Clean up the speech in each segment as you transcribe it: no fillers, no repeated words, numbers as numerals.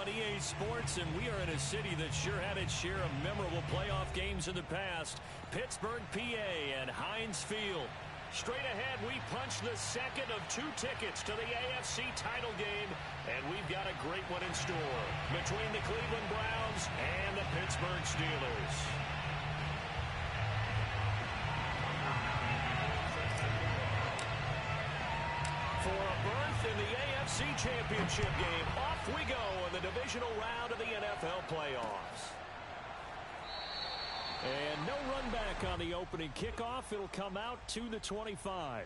on EA Sports, and we are in a city that sure had its share of memorable playoff games in the past. Pittsburgh, PA, and Heinz Field. Straight ahead, we punch the second of 2 tickets to the AFC title game, and we've got a great one in store between the Cleveland Browns and the Pittsburgh Steelers. For a berth in the AFC Championship game, off we go in the divisional round of the NFL playoffs. And no run back on the opening kickoff. It'll come out to the 25.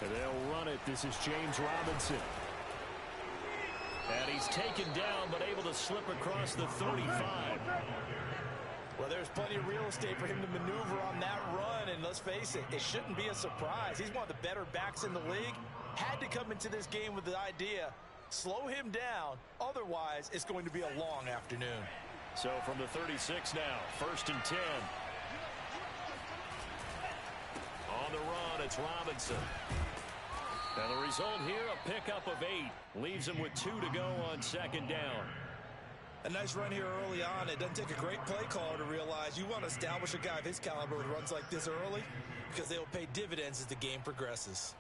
They'll run it. This is James Robinson. And he's taken down, but able to slip across the 35. Well, there's plenty of real estate for him to maneuver on that run, and let's face it, it shouldn't be a surprise. He's one of the better backs in the league. Had to come into this game with the idea, slow him down, otherwise it's going to be a long afternoon. So from the 36 now, 1st and 10. On the run, it's Robinson. And the result here, a pickup of 8. Leaves him with 2 to go on 2nd down. A nice run here early on. It doesn't take a great play caller to realize you want to establish a guy of his caliber with runs like this early because they will pay dividends as the game progresses.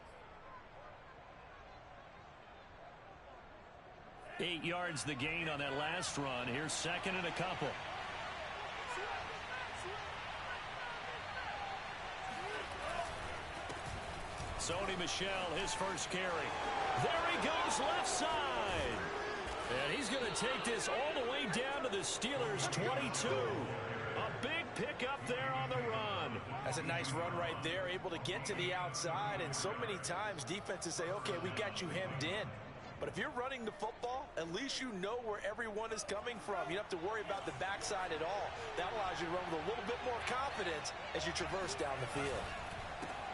8 yards the gain on that last run. Here's 2nd and a couple. Sony Michel, his first carry. There he goes, left side. And he's going to take this all the way down to the Steelers' 22. A big pickup there on the run. That's a nice run right there, able to get to the outside. And so many times defenses say, okay, we got you hemmed in. But if you're running the football, at least you know where everyone is coming from. You don't have to worry about the backside at all. That allows you to run with a little bit more confidence as you traverse down the field.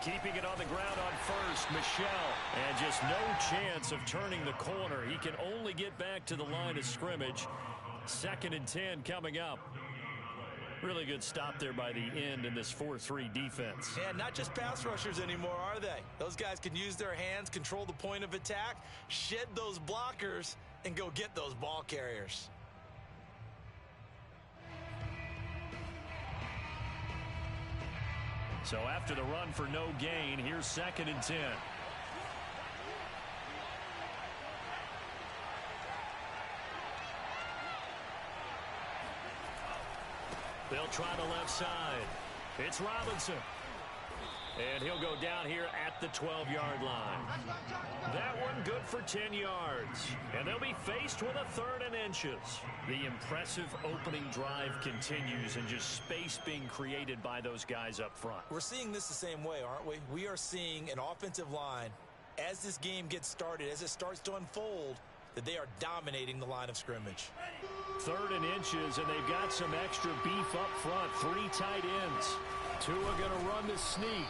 Keeping it on the ground on first, Michel. And just no chance of turning the corner. He can only get back to the line of scrimmage. 2nd and 10 coming up. Really good stop there by the end in this 4-3 defense. Yeah, not just pass rushers anymore, are they? Those guys can use their hands, control the point of attack, shed those blockers, and go get those ball carriers. So after the run for no gain, here's 2nd and 10. They'll try the left side. It's Robinson. And he'll go down here at the 12-yard line. That one good for 10 yards. And they'll be faced with a 3rd and inches. The impressive opening drive continues and just space being created by those guys up front. We're seeing this the same way, aren't we? We are seeing an offensive line, as this game gets started, as it starts to unfold, that they are dominating the line of scrimmage. 3rd and inches, and they've got some extra beef up front. 3 tight ends. 2 are going to run the sneak.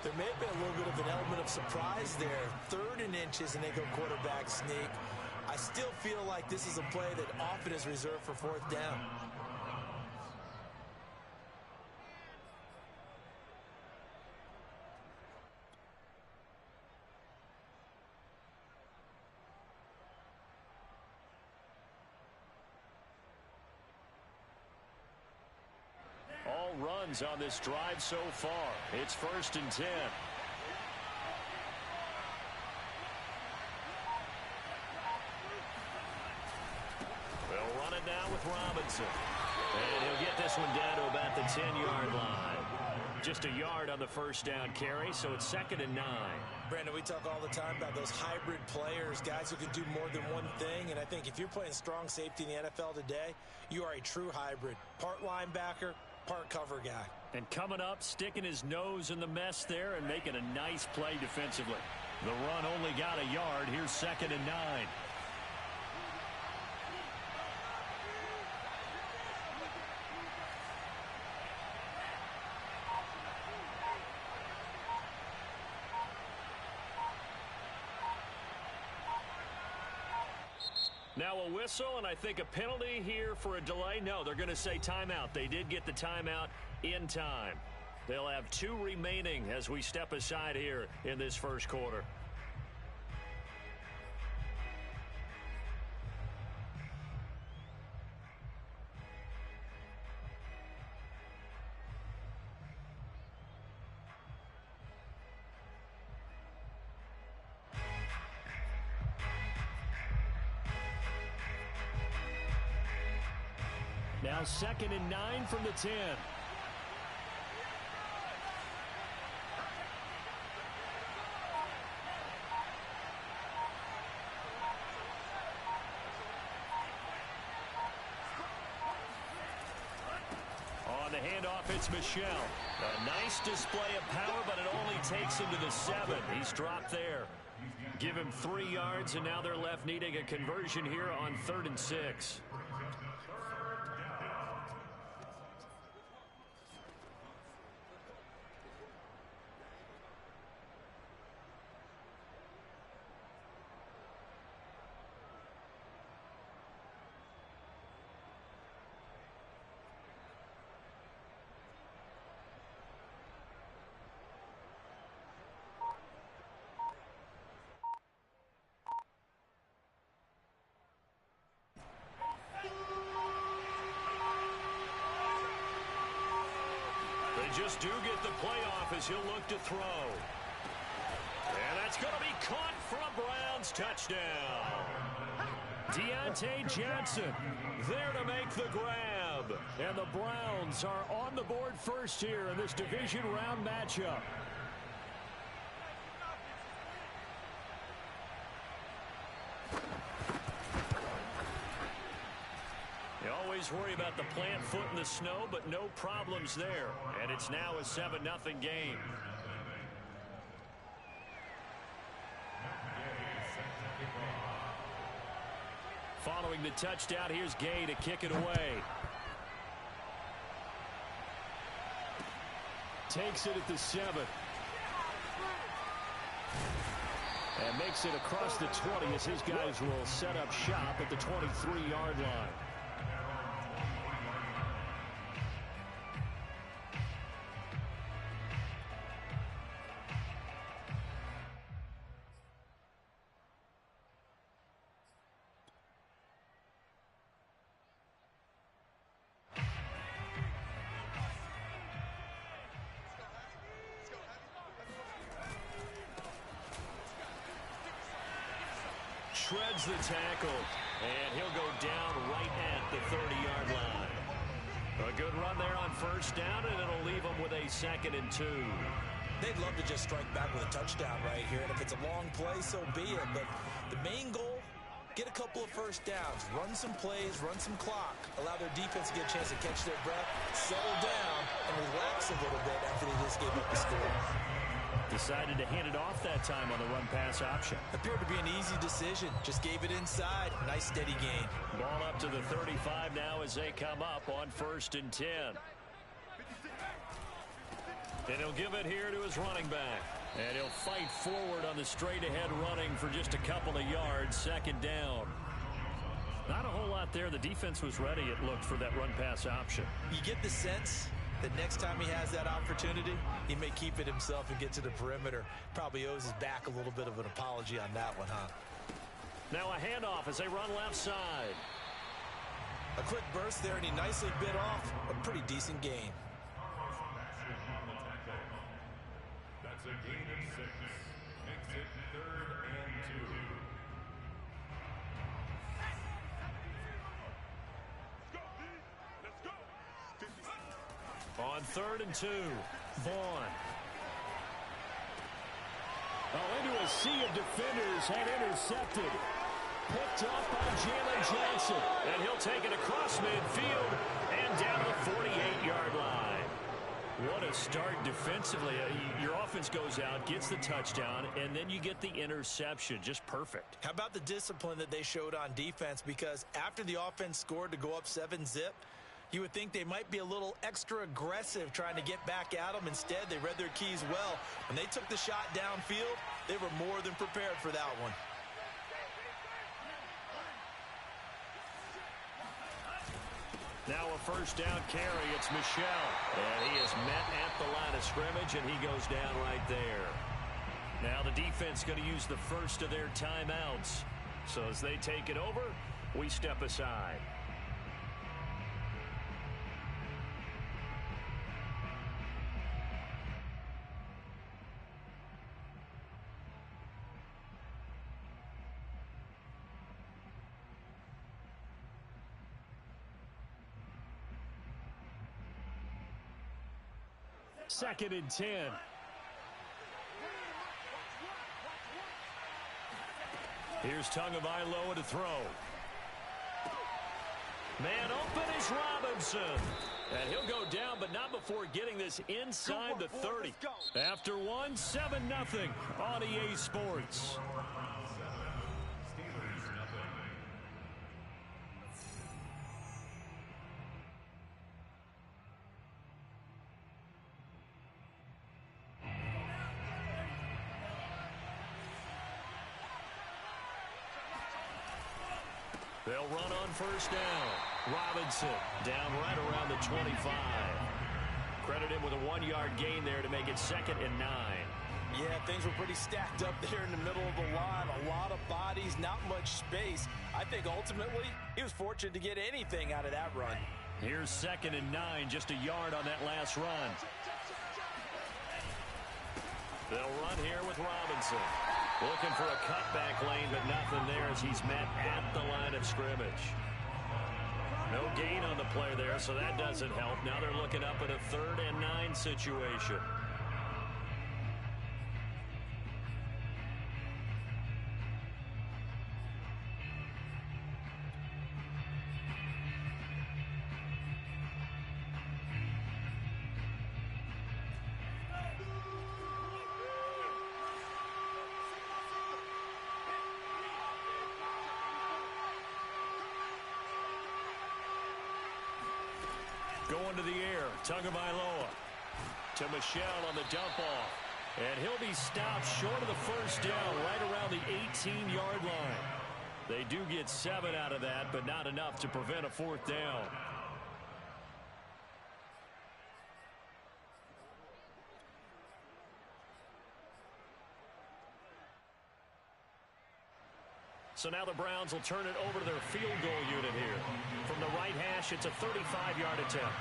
There may have been a little bit of an element of surprise there. 3rd and inches, and they go quarterback sneak. I still feel like this is a play that often is reserved for 4th down. All runs on this drive so far. It's 1st and 10. They'll run it now with Robinson. And he'll get this one down to about the 10-yard line. Just a yard on the 1st down carry, so it's 2nd and 9. Brandon, we talk all the time about those hybrid players, guys who can do more than one thing. And I think if you're playing strong safety in the NFL today, you are a true hybrid. Part linebacker, part cover guy. And coming up, sticking his nose in the mess there and making a nice play defensively. The run only got a yard. Here's 2nd and 9. Now a whistle, and I think a penalty here for a delay. No, they're going to say timeout. They did get the timeout in time. They'll have 2 remaining as we step aside here in this first quarter. Now 2nd and 9 from the 10. On the handoff, it's Michel. A nice display of power, but it only takes him to the 7. He's dropped there. Give him 3 yards, and now they're left needing a conversion here on 3rd and 6. Just do get the playoff as he'll look to throw. And that's going to be caught for a Browns touchdown. Deontay Johnson there to make the grab. And the Browns are on the board first here in this division round matchup. Worry about the plant foot in the snow, but no problems there. And it's now a 7-0 game. Following the touchdown, here's Gay to kick it away. Takes it at the 7. And makes it across the 20 as his guys will set up shop at the 23-yard line. Shreds the tackle, and he'll go down right at the 30-yard line. A good run there on 1st down, and it'll leave them with a 2nd and 2. They'd love to just strike back with a touchdown right here, and if it's a long play, so be it. But the main goal, get a couple of 1st downs, run some plays, run some clock, allow their defense to get a chance to catch their breath, settle down, and relax a little bit after they just gave up the score. Decided to hand it off that time on the run-pass option. Appeared to be an easy decision. Just gave it inside. Nice steady gain. Ball up to the 35 now as they come up on 1st and 10. And he'll give it here to his running back. And he'll fight forward on the straight-ahead running for just a couple of yards. 2nd down. Not a whole lot there. The defense was ready, it looked, for that run-pass option. You get the sense that next time he has that opportunity, he may keep it himself and get to the perimeter. Probably owes his back a little bit of an apology on that one, huh? Now a handoff as they run left side. A quick burst there, and he nicely bit off a pretty decent gain. That's a gain of 6. Makes it 3rd and 2. On 3rd and 2, Vaughn. Into a sea of defenders and intercepted. Picked off by Jalen Johnson. And he'll take it across midfield and down the 48-yard line. What a start defensively. Your offense goes out, gets the touchdown, and then you get the interception. Just perfect. How about the discipline that they showed on defense? Because after the offense scored to go up 7-zip, you would think they might be a little extra aggressive trying to get back at them. Instead, they read their keys well. When they took the shot downfield, they were more than prepared for that one. Now a first down carry. It's Michel. And he is met at the line of scrimmage, and he goes down right there. Now the defense going to use the first of their timeouts. So as they take it over, we step aside. Second and 10. Here's Tagovailoa to throw. Man open is Robinson. And he'll go down, but not before getting this inside the 30. After 7-0 on EA Sports. They'll run on first down. Robinson down right around the 25. Credit him with a 1-yard gain there to make it 2nd and 9. Yeah, things were pretty stacked up there in the middle of the line. A lot of bodies, not much space. I think ultimately he was fortunate to get anything out of that run. Here's 2nd and 9, just a yard on that last run. They'll run here with Robinson. Looking for a cutback lane, but nothing there as he's met at the line of scrimmage. No gain on the play there, so that doesn't help. Now they're looking up at a 3rd and 9 situation. Going to the air, Tagovailoa to Michel on the dump off. And he'll be stopped short of the first down right around the 18-yard line. They do get 7 out of that, but not enough to prevent a 4th down. So now the Browns will turn it over to their field goal unit here. From the right hash, it's a 35-yard attempt.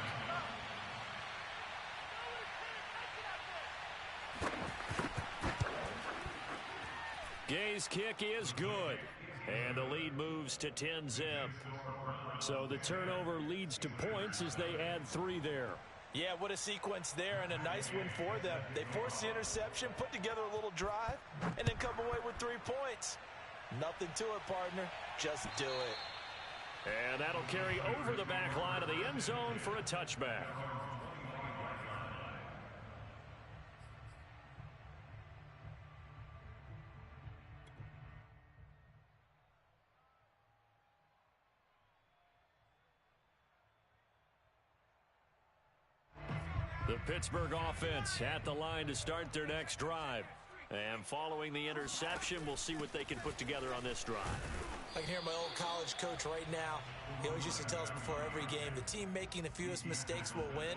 Gay's kick is good. And the lead moves to 10-zip. So the turnover leads to points as they add 3 there. Yeah, what a sequence there, and a nice win for them. They forced the interception, put together a little drive, and then come away with 3 points. Nothing to it, partner. Just do it. And that'll carry over the back line of the end zone for a touchback. The Pittsburgh offense at the line to start their next drive. And following the interception, we'll see what they can put together on this drive. I can hear my old college coach right now. He always used to tell us before every game, the team making the fewest mistakes will win.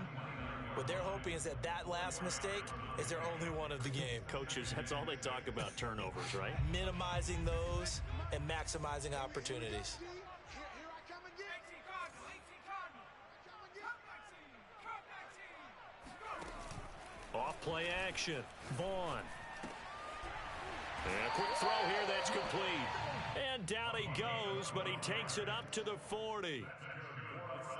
What they're hoping is that that last mistake is their only one of the game. Coaches, that's all they talk about, turnovers, right? Minimizing those and maximizing opportunities. Off play action. Vaughn. And a quick throw here that's complete. And down he goes, but he takes it up to the 40.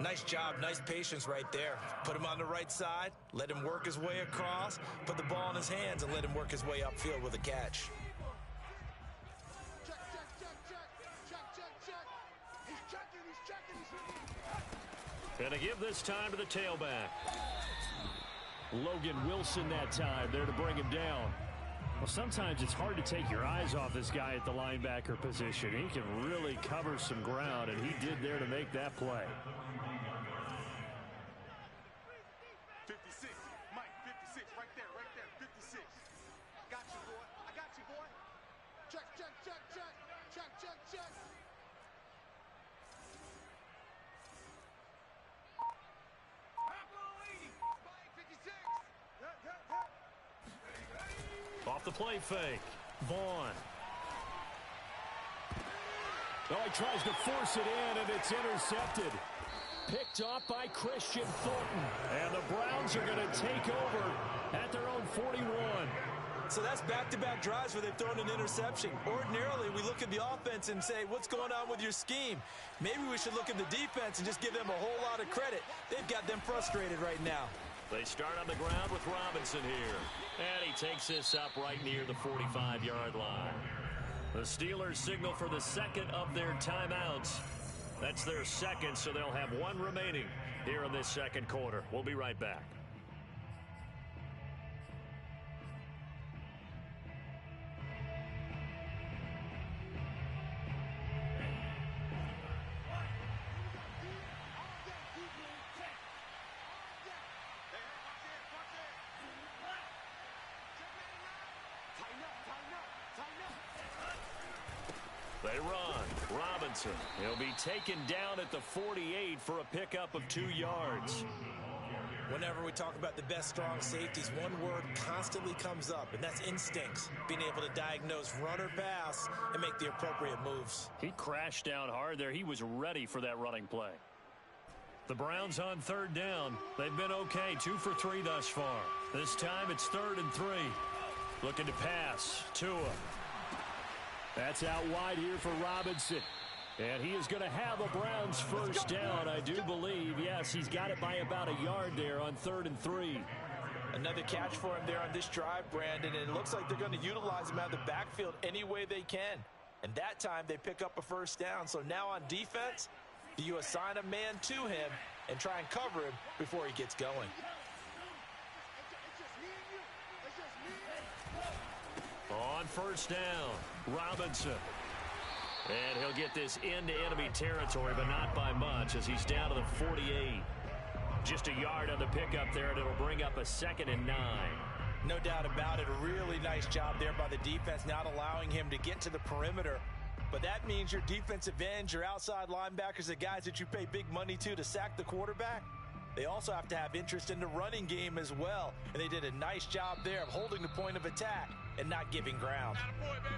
Nice job, nice patience right there. Put him on the right side, let him work his way across, put the ball in his hands, and let him work his way upfield with a catch. And to give this time to the tailback. Logan Wilson that time there to bring him down. Well, sometimes it's hard to take your eyes off this guy at the linebacker position. He can really cover some ground, and he did there to make that play. 56, Mike, 56, right there, 56. Got you, boy. I got you, boy. Check, check, check, check, check, check, check. Off the play fake. Vaughn. Oh, he tries to force it in, and it's intercepted. Picked off by Christian Thornton. And the Browns are going to take over at their own 41. So that's back-to-back drives where they've thrown an interception. Ordinarily, we look at the offense and say, what's going on with your scheme? Maybe we should look at the defense and just give them a whole lot of credit. They've got them frustrated right now. They start on the ground with Robinson here. And he takes this up right near the 45-yard line. The Steelers signal for the second of their timeouts. That's their second, so they'll have one remaining here in this second quarter. We'll be right back. They run. Robinson. He'll be taken down at the 48 for a pickup of 2 yards. Whenever we talk about the best strong safeties, one word constantly comes up, and that's instincts. Being able to diagnose run or pass and make the appropriate moves. He crashed down hard there. He was ready for that running play. The Browns on third down. They've been okay. 2 for 3 thus far. This time it's 3rd and 3. Looking to pass. Tua. That's out wide here for Robinson. And he is going to have a Browns first down, I do believe. Yes, he's got it by about a yard there on 3rd and 3. Another catch for him there on this drive, Brandon, and it looks like they're going to utilize him out of the backfield any way they can. And that time they pick up a first down. So now on defense, do you assign a man to him and try and cover him before he gets going? On first down, Robinson. And he'll get this into enemy territory, but not by much as he's down to the 48. Just a yard on the pickup there, and it'll bring up a 2nd and 9. No doubt about it. A really nice job there by the defense, not allowing him to get to the perimeter. But that means your defensive ends, your outside linebackers, the guys that you pay big money to sack the quarterback, they also have to have interest in the running game as well. And they did a nice job there of holding the point of attack and not giving ground. Attaboy, baby.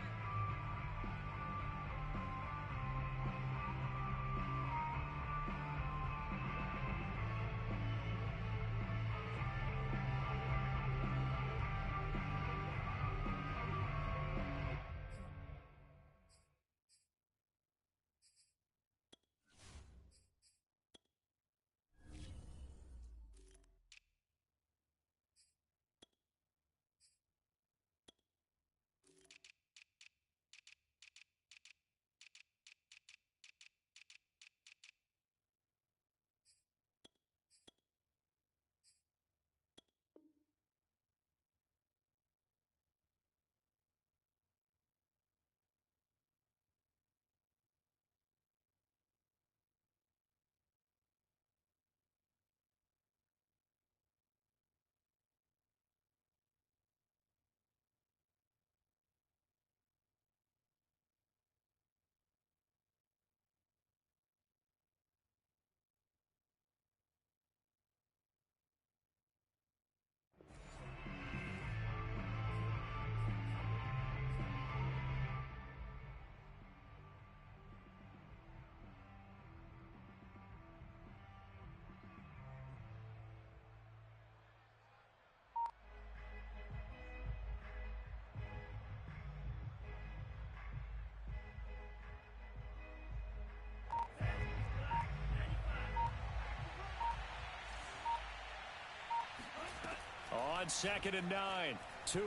On 2nd and 9, Tua.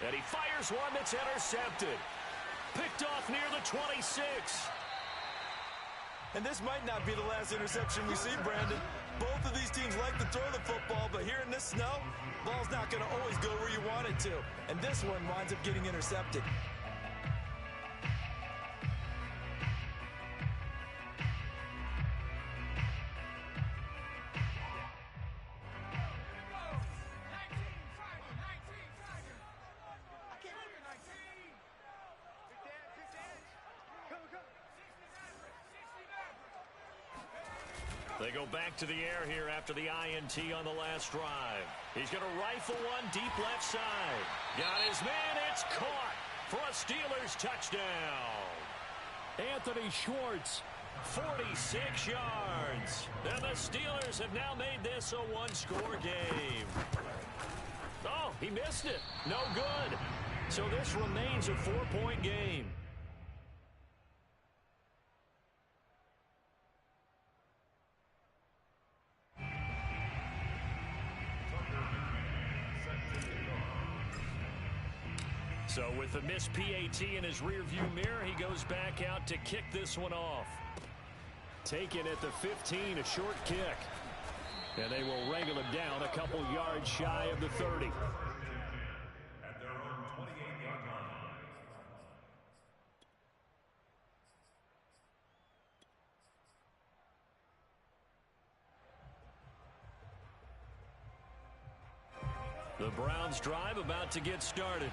And he fires one that's intercepted. Picked off near the 26. And this might not be the last interception we see, Brandon. Both of these teams like to throw the football, but here in this snow, ball's not going to always go where you want it to. And this one winds up getting intercepted. They go back to the air here after the INT on the last drive. He's going to rifle one deep left side. Got his man. It's caught for a Steelers touchdown. Anthony Schwartz, 46 yards. And the Steelers have now made this a one-score game. Oh, he missed it. No good. So this remains a 4-point game. So with the missed PAT in his rearview mirror, he goes back out to kick this one off. Taken at the 15, a short kick. And they will wrangle him down a couple yards shy of the 30. At their own 28-yard line. The Browns drive about to get started.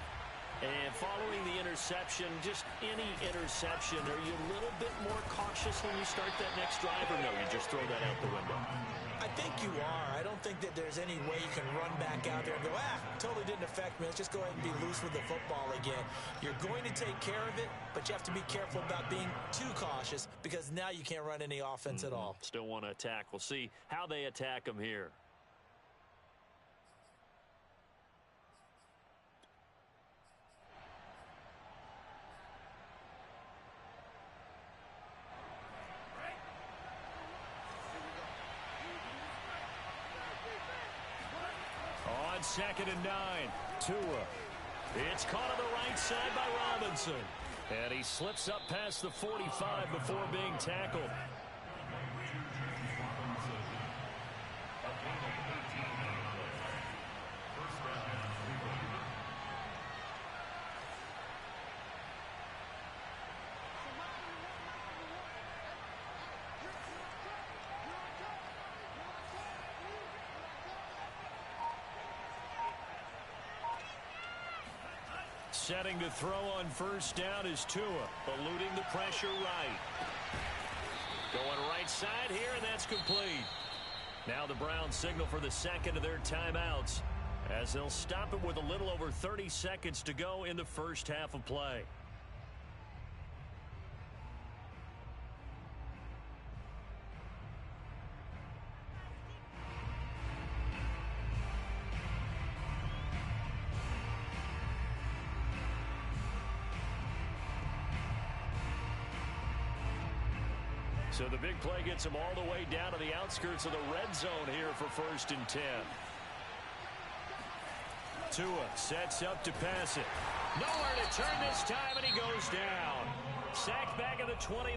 And following the interception, just any interception, are you a little bit more cautious when you start that next drive, or no, you just throw that out the window? I think you are. I don't think that there's any way you can run back out there and go, totally didn't affect me. Let's just go ahead and be loose with the football again. You're going to take care of it, but you have to be careful about being too cautious because now you can't run any offense at all. Still want to attack. We'll see how they attack him here. On 2nd and 9, Tua. It's caught on the right side by Robinson. And he slips up past the 45 before being tackled. Setting to throw on first down is Tua, eluding the pressure right. Going right side here, and that's complete. Now the Browns signal for the second of their timeouts as they'll stop it with a little over 30 seconds to go in the first half of play. So the big play gets him all the way down to the outskirts of the red zone here for 1st and 10. Tua sets up to pass it. Nowhere to turn this time, and he goes down. Sacked back at the 29.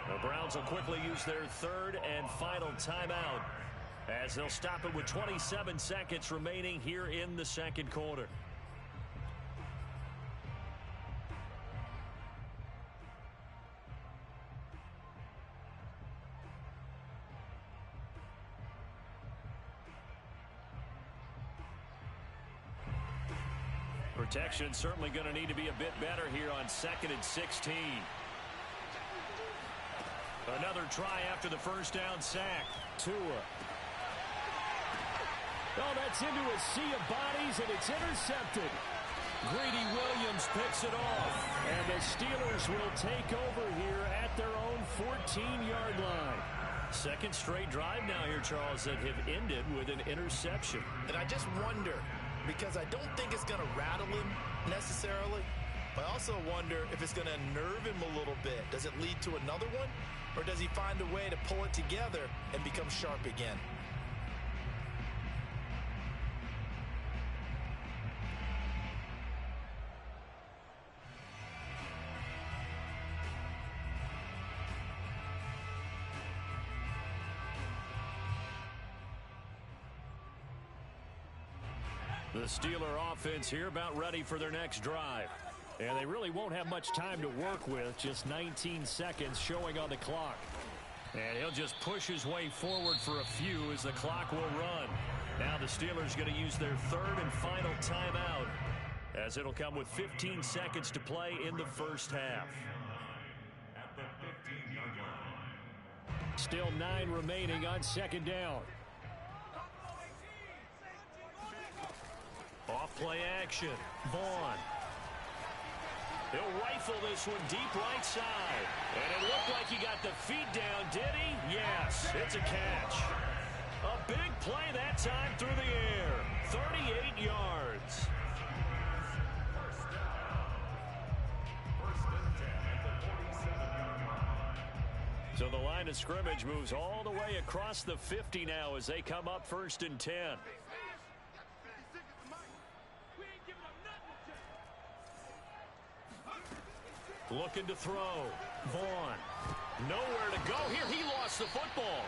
The Browns will quickly use their third and final timeout as they'll stop it with 27 seconds remaining here in the second quarter. Protection certainly going to need to be a bit better here on 2nd and 16. Another try after the first down sack. Tua. Oh, that's into a sea of bodies, and it's intercepted. Greedy Williams picks it off, and the Steelers will take over here at their own 14-yard line. Second straight drive now here, Charles, that have ended with an interception. And I just wonder, because I don't think it's going to rattle him necessarily, but I also wonder if it's going to nerve him a little bit. Does it lead to another one, or does he find a way to pull it together and become sharp again? The Steeler offense here about ready for their next drive. And they really won't have much time to work with, just 19 seconds showing on the clock. And he'll just push his way forward for a few as the clock will run. Now the Steelers going to use their third and final timeout, as it'll come with 15 seconds to play in the first half. At the 15-yard line. Still 9 remaining on second down. Off play action. Vaughn. He'll rifle this one deep right side. And it looked like he got the feet down, did he? Yes, it's a catch. A big play that time through the air. 38 yards. First and 10 at the 47-yard line. So the line of scrimmage moves all the way across the 50 now as they come up first and 10. Looking to throw. Vaughn. Nowhere to go here. He lost the football.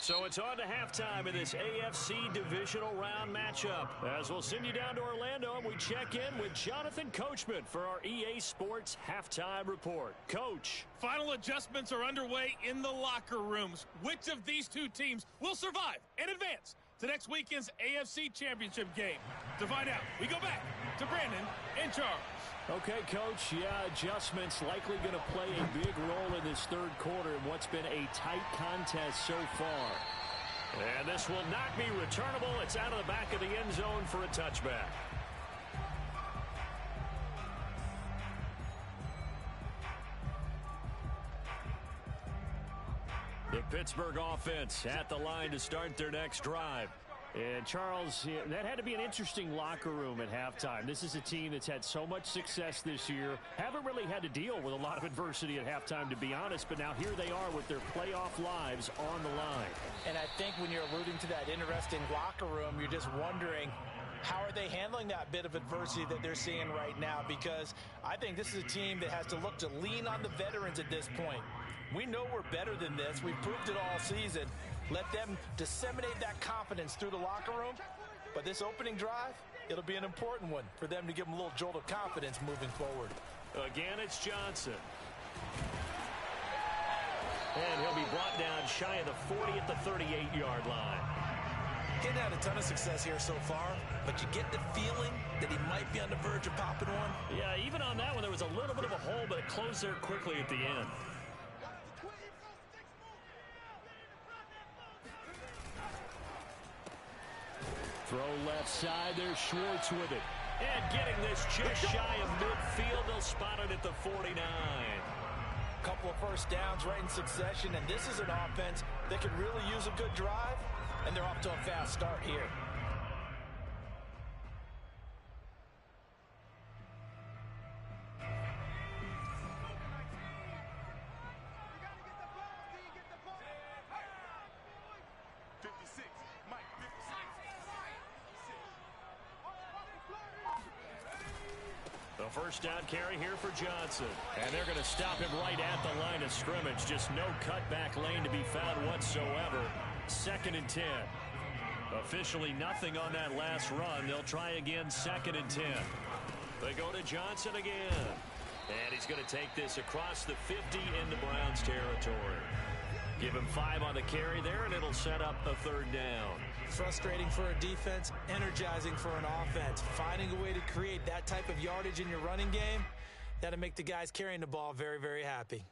So it's on to halftime in this AFC divisional round matchup. As we'll send you down to Orlando and we check in with Jonathan Coachman for our EA Sports Halftime Report. Coach. Final adjustments are underway in the locker rooms. Which of these two teams will survive and advance to next weekend's AFC Championship game? To find out, we go back to Brandon and Charles. Okay, Coach, yeah, adjustments likely going to play a big role in this third quarter in what's been a tight contest so far. And this will not be returnable. It's out of the back of the end zone for a touchback. The Pittsburgh offense at the line to start their next drive. And, Charles, that had to be an interesting locker room at halftime. This is a team that's had so much success this year. Haven't really had to deal with a lot of adversity at halftime, to be honest. But now here they are with their playoff lives on the line. And I think when you're alluding to that interesting locker room, you're just wondering, how are they handling that bit of adversity that they're seeing right now? Because I think this is a team that has to look to lean on the veterans at this point. We know we're better than this. We've proved it all season. Let them disseminate that confidence through the locker room. But this opening drive, it'll be an important one for them to give them a little jolt of confidence moving forward. Again, it's Johnson. And he'll be brought down shy of the 40 at the 38-yard line. He hadn't had a ton of success here so far, but you get the feeling that he might be on the verge of popping one. Yeah, even on that one, there was a little bit of a hole, but it closed there quickly at the end. Throw left side, there's Schwartz with it. And getting this just shy of midfield, they'll spot it at the 49. Couple of first downs right in succession, and this is an offense that could really use a good drive, and they're off to a fast start here. First down carry here for Johnson. And they're going to stop him right at the line of scrimmage. Just no cutback lane to be found whatsoever. 2nd and 10. Officially nothing on that last run. They'll try again 2nd and 10. They go to Johnson again. And he's going to take this across the 50 into Browns territory. Give him 5 on the carry there, and it'll set up a 3rd down. Frustrating for a defense, energizing for an offense. Finding a way to create that type of yardage in your running game, that'll make the guys carrying the ball very, very happy.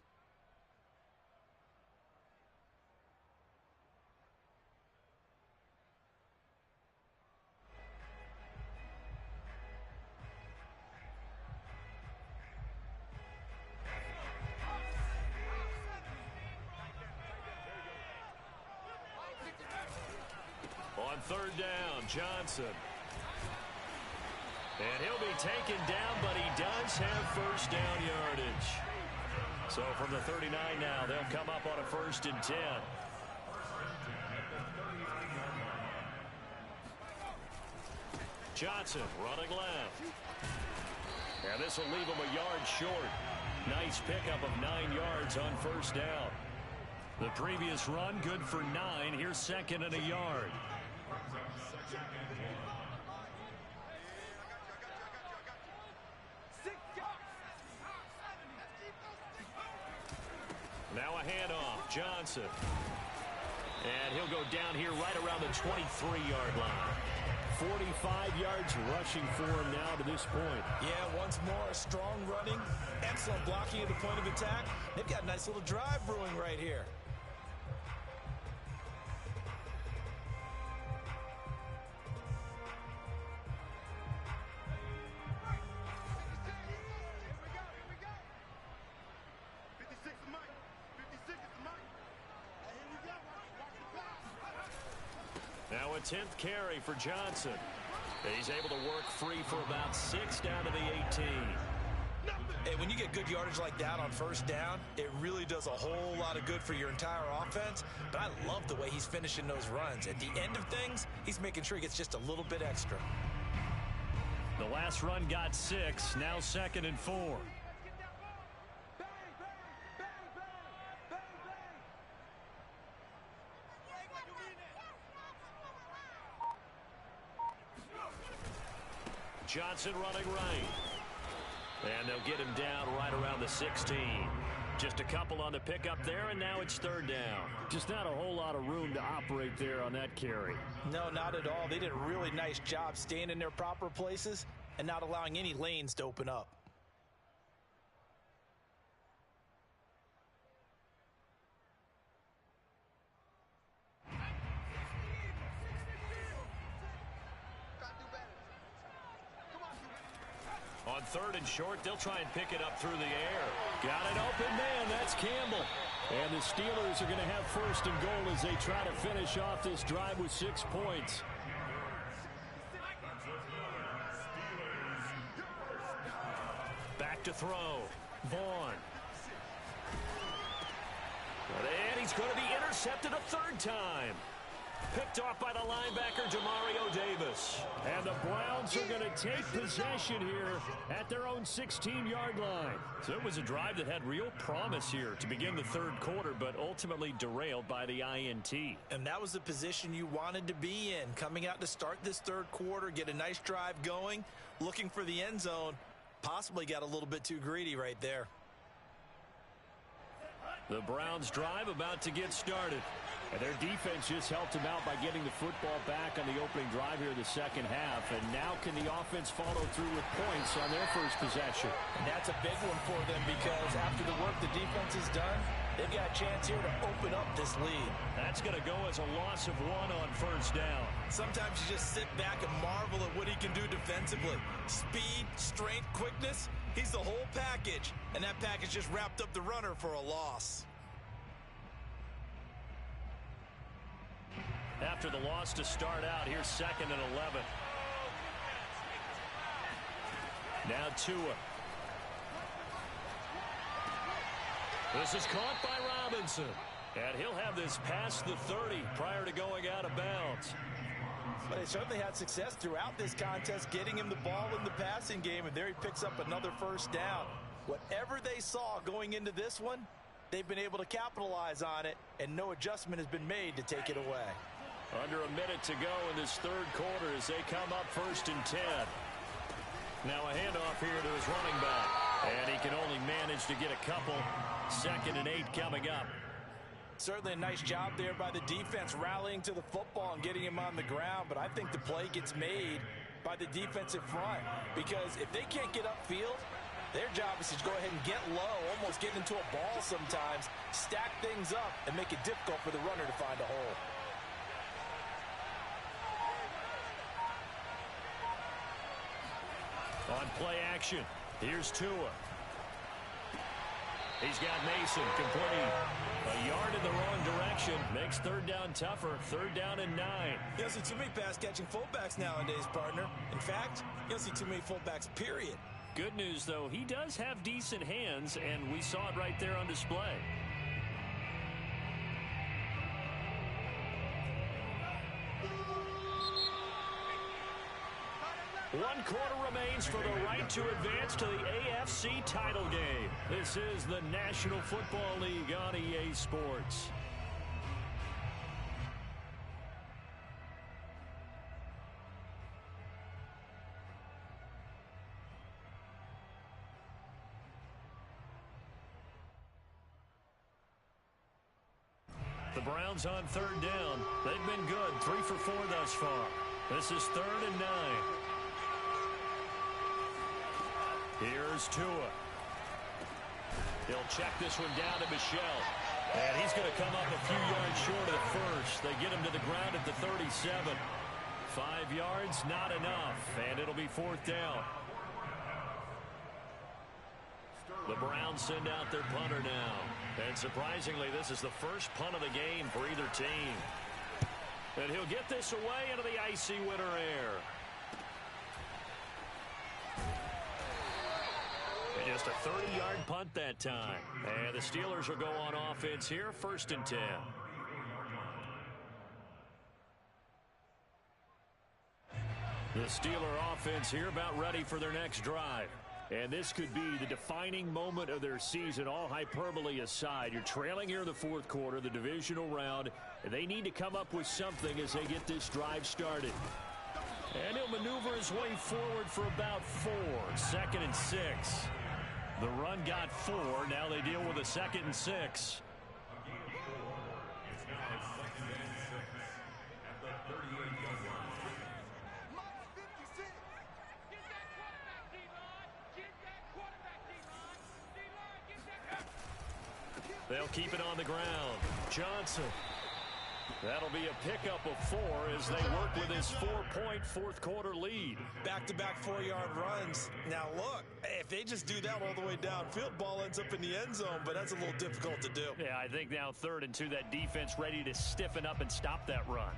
On 3rd down, Johnson. And he'll be taken down, but he does have first down yardage. So from the 39 now, they'll come up on a 1st and 10. Johnson running left. And this will leave him a yard short. Nice pickup of 9 yards on 1st down. The previous run good for 9. Here's 2nd and a yard. brings up second and 1. Now a handoff, Johnson. And he'll go down here right around the 23-yard line. 45 yards rushing for him now to this point. Yeah, once more, strong running, excellent blocking at the point of attack. They've got a nice little drive brewing right here. Now a 10th carry for Johnson. He's able to work free for about 6 down to the 18. Hey, when you get good yardage like that on first down, it really does a whole lot of good for your entire offense. But I love the way he's finishing those runs. At the end of things, he's making sure he gets just a little bit extra. The last run got 6, now 2nd and 4. Johnson running right. And they'll get him down right around the 16. Just a couple on the pickup there, and now it's 3rd down. Just not a whole lot of room to operate there on that carry. No, not at all. They did a really nice job staying in their proper places and not allowing any lanes to open up. On 3rd and short, they'll try and pick it up through the air. Got an open man. That's Campbell. And the Steelers are going to have 1st and goal as they try to finish off this drive with 6 points. Back to throw. Vaughn. And he's going to be intercepted a 3rd time. Picked off by the linebacker, Demario Davis. And the Browns are going to take possession here at their own 16-yard line. So it was a drive that had real promise here to begin the 3rd quarter, but ultimately derailed by the INT. And that was the position you wanted to be in. Coming out to start this 3rd quarter, get a nice drive going, looking for the end zone. Possibly got a little bit too greedy right there. The Browns drive about to get started. And their defense just helped them out by getting the football back on the opening drive here in the 2nd half. And now can the offense follow through with points on their first possession? And that's a big one for them because after the work the defense has done, they've got a chance here to open up this lead. That's going to go as a loss of 1 on 1st down. Sometimes you just sit back and marvel at what he can do defensively. Speed, strength, quickness, he's the whole package. And that package just wrapped up the runner for a loss. After the loss to start out, here's 2nd and 11. Now Tua. This is caught by Robinson. And he'll have this past the 30 prior to going out of bounds. But they certainly had success throughout this contest, getting him the ball in the passing game, and there he picks up another 1st down. Whatever they saw going into this one, they've been able to capitalize on it, and no adjustment has been made to take it away. Under a minute to go in this 3rd quarter as they come up 1st and 10. Now a handoff here to his running back. And he can only manage to get a couple. 2nd and 8 coming up. Certainly a nice job there by the defense rallying to the football and getting him on the ground. But I think the play gets made by the defensive front. Because if they can't get upfield, their job is to go ahead and get low, almost get into a ball sometimes, stack things up, and make it difficult for the runner to find a hole. On play action, here's Tua. He's got Mason completing a yard in the wrong direction. Makes 3rd down tougher. 3rd down and 9. You don't see too many pass-catching fullbacks nowadays, partner. In fact, you don't see too many fullbacks, period. Good news, though, he does have decent hands, and we saw it right there on display. One quarter remains for the right to advance to the AFC title game. This is the National Football League on EA Sports. The Browns on third down. They've been good, 3 for 4 thus far. This is 3rd and 9. Here's Tua. He'll check this one down to Michel. And he's going to come up a few yards short of the first. They get him to the ground at the 37. 5 yards, not enough. And it'll be 4th down. The Browns send out their punter now. And surprisingly, this is the first punt of the game for either team. And he'll get this away into the icy winter air. And just a 30-yard punt that time. And the Steelers will go on offense here, 1st and 10. The Steeler offense here about ready for their next drive. And this could be the defining moment of their season, all hyperbole aside. You're trailing here in the 4th quarter, the divisional round, and they need to come up with something as they get this drive started. And he'll maneuver his way forward for about 4. 2nd and 6. The run got 4. Now they deal with a 2nd and 6. They'll keep it on the ground. Johnson. That'll be a pickup of 4 as they work with his 4-point 4th quarter lead. Back-to-back 4-yard runs. Now, look, if they just do that all the way downfield, ball ends up in the end zone, but that's a little difficult to do. Yeah, I think now 3rd and 2, that defense ready to stiffen up and stop that run.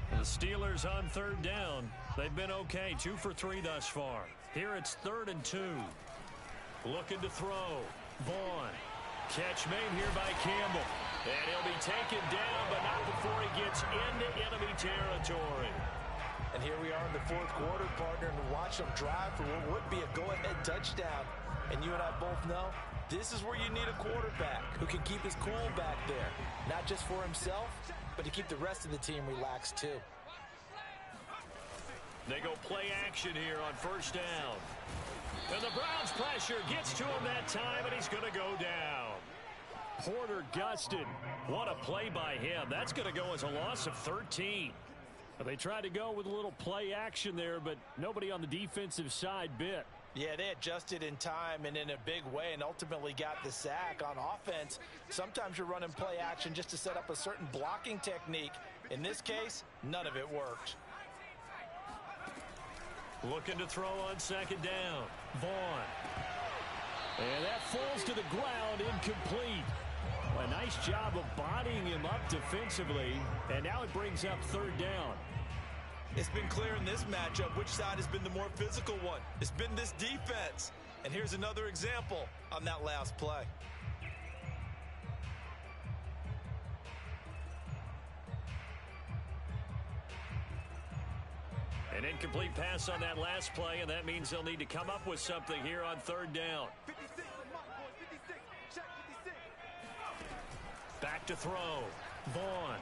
The Steelers on 3rd down. They've been okay, 2 for 3 thus far. Here it's 3rd and 2. Looking to throw. Vaughn. Catch made here by Campbell. And he'll be taken down, but not before he gets into enemy territory. And here we are in the 4th quarter, partner, and watch them drive for what would be a go-ahead touchdown. And you and I both know this is where you need a quarterback who can keep his cool back there. Not just for himself, but to keep the rest of the team relaxed too. They go play action here on 1st down. And the Browns pressure gets to him that time, and he's going to go down. Porter gusted. What a play by him. That's going to go as a loss of 13. They tried to go with a little play action there, but nobody on the defensive side bit. Yeah, they adjusted in time and in a big way and ultimately got the sack. On offense, sometimes you're running play action just to set up a certain blocking technique. In this case, none of it worked. Looking to throw on 2nd down. Vaughn. And that falls to the ground, incomplete. A nice job of bodying him up defensively, and now it brings up 3rd down. It's been clear in this matchup which side has been the more physical one. It's been this defense. And here's another example on that last play. An incomplete pass on that last play, and that means they'll need to come up with something here on 3rd down. 56, check 56. Back to throw. Vaughn.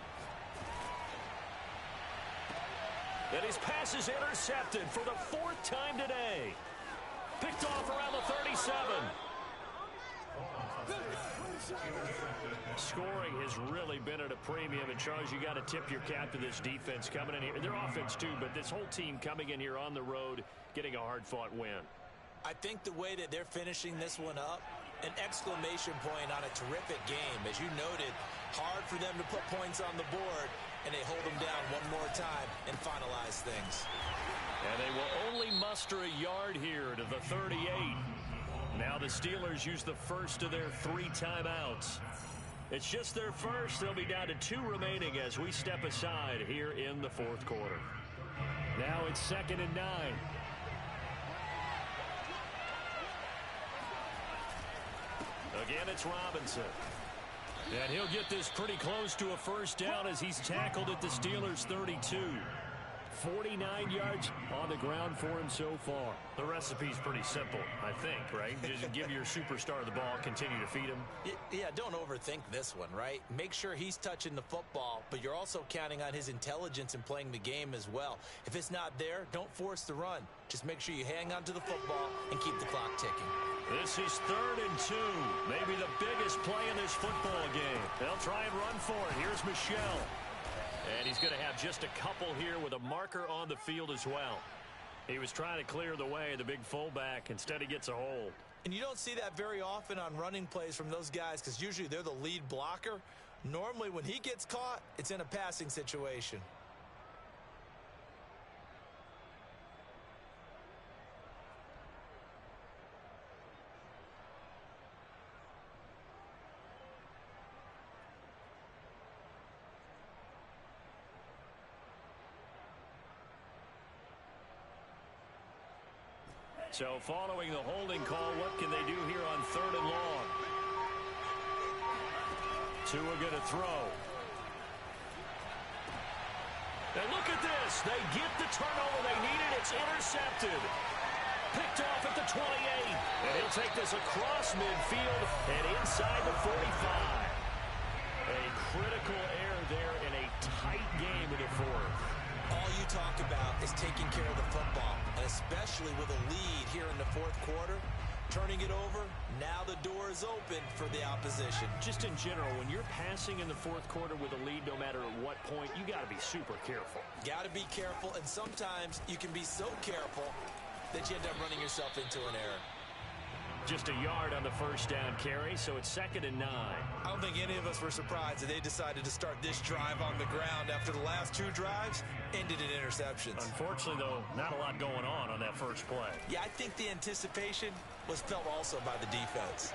And his pass is intercepted for the 4th time today. Picked off around the 37. Scoring has really been at a premium, and Charles, you got to tip your cap to this defense coming in here. Their offense too, but this whole team coming in here on the road, getting a hard-fought win. I think the way that they're finishing this one up, an exclamation point on a terrific game. As you noted, hard for them to put points on the board, and they hold them down one more time and finalize things. And they will only muster a yard here to the 38. Now the Steelers use the first of their 3 timeouts. It's just their first. They'll be down to 2 remaining as we step aside here in the 4th quarter. Now it's 2nd and 9. Again, it's Robinson. And he'll get this pretty close to a 1st down as he's tackled at the Steelers' 32. 49 yards on the ground for him so far. The recipe's pretty simple, I think, right? Just give your superstar the ball, continue to feed him. Yeah, don't overthink this one, right? Make sure he's touching the football, but you're also counting on his intelligence in playing the game as well. If it's not there, don't force the run. Just make sure you hang on to the football and keep the clock ticking. This is 3rd and 2. Maybe the biggest play in this football game. They'll try and run for it. Here's Michel. And he's going to have just a couple here with a marker on the field as well. He was trying to clear the way, the big fullback. Instead, he gets a hold. And you don't see that very often on running plays from those guys because usually they're the lead blocker. Normally, when he gets caught, it's in a passing situation. So following the holding call, what can they do here on 3rd and long? Tua going to throw. And look at this. They get the turnover they needed. It's intercepted. Picked off at the 28. And he'll take this across midfield and inside the 45. A critical error there in a tight game in the 4th. All you talk about is taking care of the football, and especially with a lead here in the 4th quarter. Turning it over, now the door is open for the opposition. Just in general, when you're passing in the 4th quarter with a lead, no matter at what point, you got to be super careful. Got to be careful, and sometimes you can be so careful that you end up running yourself into an error. Just a yard on the 1st down carry, so it's 2nd and 9. I don't think any of us were surprised that they decided to start this drive on the ground after the last 2 drives ended in interceptions. Unfortunately, though, not a lot going on that first play. Yeah, I think the anticipation was felt also by the defense.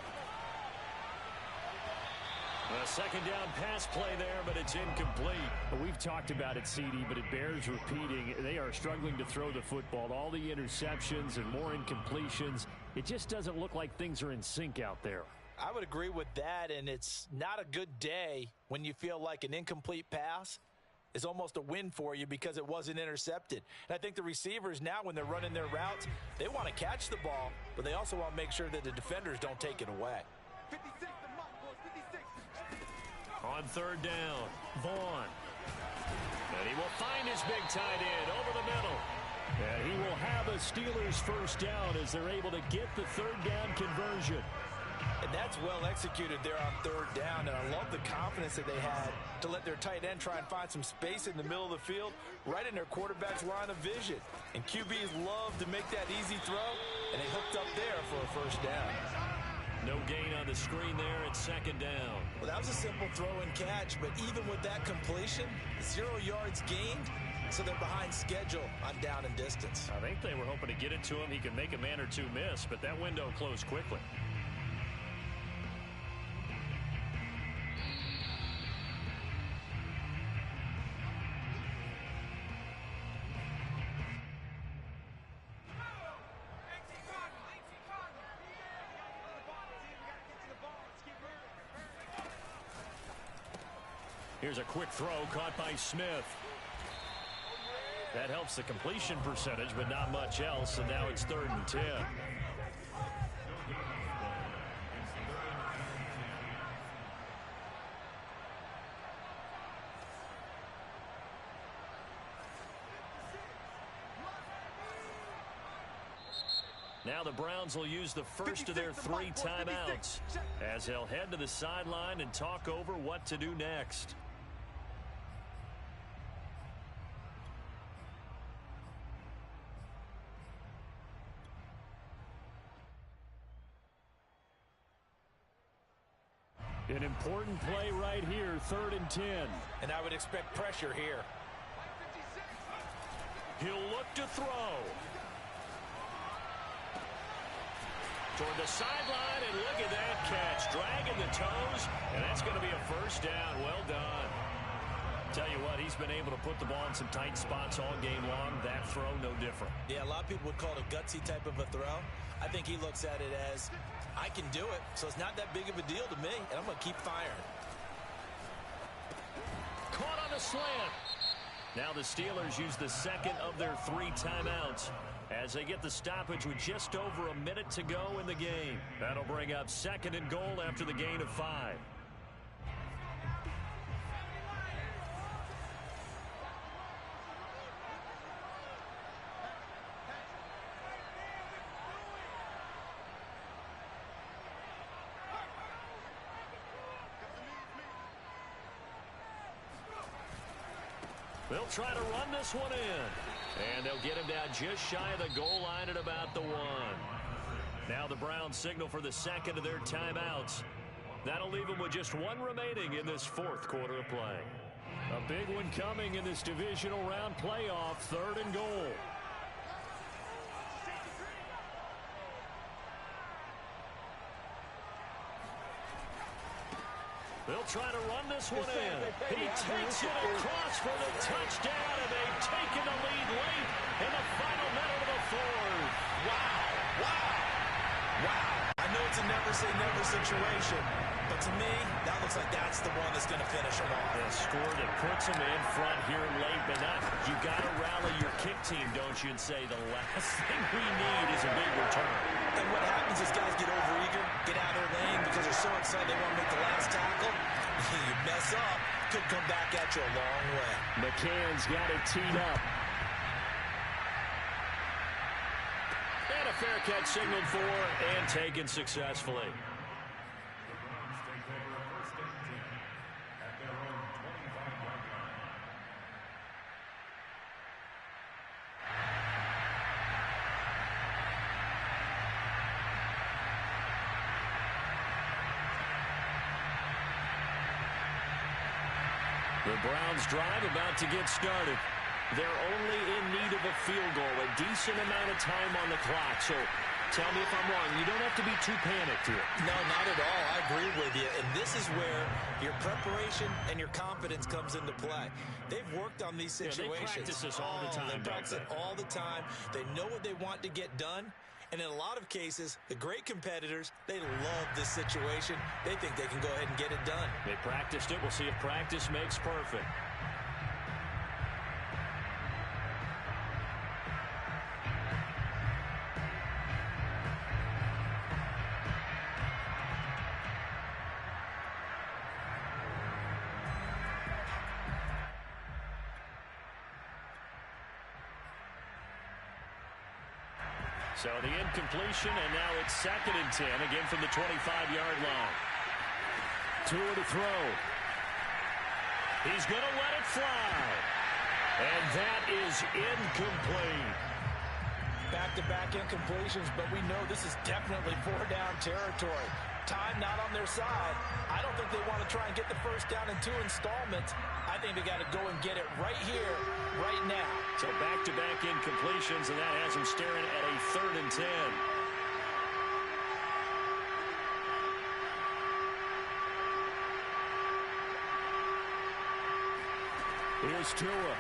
A 2nd down pass play there, but it's incomplete. Well, we've talked about it, CD, but it bears repeating. They are struggling to throw the football. All the interceptions and more incompletions. It just doesn't look like things are in sync out there. I would agree with that, and it's not a good day when you feel like an incomplete pass is almost a win for you because it wasn't intercepted. And I think the receivers now, when they're running their routes, they want to catch the ball, but they also want to make sure that the defenders don't take it away. 56, the mark, boys, 56. On 3rd down, Vaughn. And he will find his big tight end over the middle. And he will have a Steelers 1st down as they're able to get the 3rd down conversion. And that's well executed there on 3rd down, and I love the confidence that they had to let their tight end try and find some space in the middle of the field, right in their quarterback's line of vision. And QBs love to make that easy throw, and they hooked up there for a 1st down. No gain on the screen there at 2nd down. Well, that was a simple throw and catch, but even with that completion, 0 yards gained, so they're behind schedule on down and distance. I think they were hoping to get it to him. He could make a man or two miss, but that window closed quickly. Here's a quick throw caught by Smith. That helps the completion percentage, but not much else, and now it's 3rd and 10. Now the Browns will use the first of their 3 timeouts as they'll head to the sideline and talk over what to do next. An important play right here, 3rd and 10. And I would expect pressure here. He'll look to throw. Toward the sideline, and look at that catch. Dragging the toes, and that's going to be a 1st down. Well done. Tell you what, he's been able to put the ball in some tight spots all game long. That throw, no different. Yeah, a lot of people would call it a gutsy type of a throw. I think he looks at it as, I can do it, so it's not that big of a deal to me, and I'm going to keep firing. Caught on the slant. Now the Steelers use the second of their 3 timeouts as they get the stoppage with just over a minute to go in the game. That'll bring up 2nd and goal after the gain of 5. They'll try to run this one in. And they'll get him down just shy of the goal line at about the 1. Now the Browns signal for the 2nd of their timeouts. That'll leave them with just 1 remaining in this 4th quarter of play. A big one coming in this divisional round playoff, 3rd and goal. They'll try to run this one in. He takes it across for the touchdown, and they've taken the lead late in the final minute of the 4th. Wow. Wow. Wow. I know it's a never-say-never situation, but to me, that looks like that's the one that's going to finish them off. A score that puts them in front here late, but not. You got to rally your kick team, don't you, and say the last thing we need is a big return. And what happens is guys get overeager, get out of their lane because they're so excited they want to make the last tackle. You mess up, could come back at you a long way. McCann's got it teed up. And a fair catch signaled for and taken successfully. The Browns drive about to get started. They're only in need of a field goal, a decent amount of time on the clock. So tell me if I'm wrong. You don't have to be too panicked here. No, not at all. I agree with you. And this is where your preparation and your confidence comes into play. They've worked on these situations. They practice this all the time. They practice it all the time. They know what they want to get done. And in a lot of cases, the great competitors, they love this situation. They think they can go ahead and get it done. They practiced it. We'll see if practice makes perfect. So the incompletion, and now it's 2nd and 10, again from the 25-yard line. Tua to throw. He's going to let it fly. And that is incomplete. Back-to-back incompletions, but we know this is definitely 4-down territory. Time not on their side. I don't think they want to try and get the first down in 2 installments. I think they got to go and get it right here, right now. So back-to-back incompletions, and that has them staring at a 3rd and 10. Here's Tua.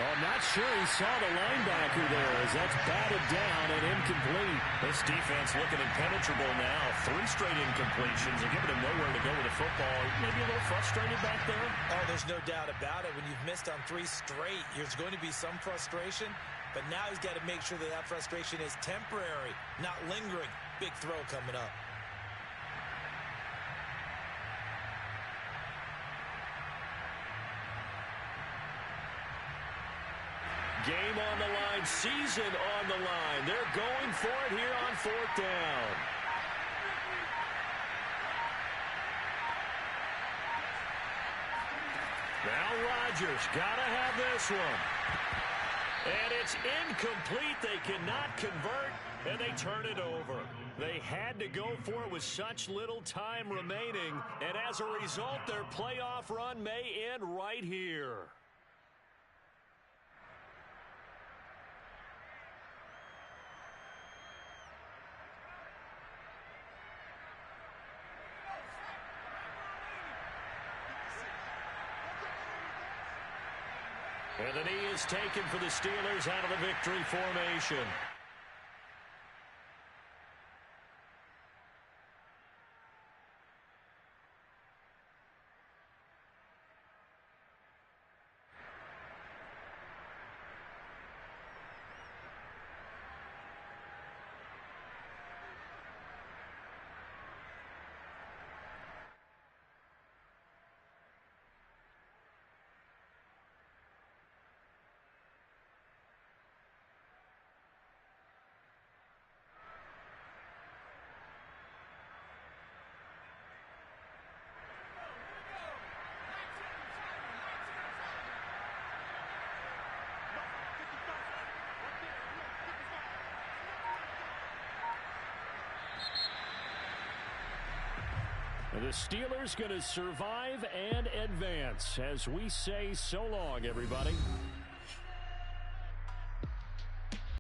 Oh, not sure he saw the linebacker there as that's batted down and incomplete. This defense looking impenetrable now. 3 straight incompletions and giving him nowhere to go with the football. Maybe a little frustrated back there. Oh, there's no doubt about it. When you've missed on 3 straight, there's going to be some frustration. But now he's got to make sure that that frustration is temporary, not lingering. Big throw coming up. Game on the line, season on the line. They're going for it here on 4th down. Now Rodgers got to have this one. And it's incomplete. They cannot convert, and they turn it over. They had to go for it with such little time remaining, and as a result, their playoff run may end right here. And the knee is taken for the Steelers out of the victory formation. The Steelers going to survive and advance as we say so long, everybody.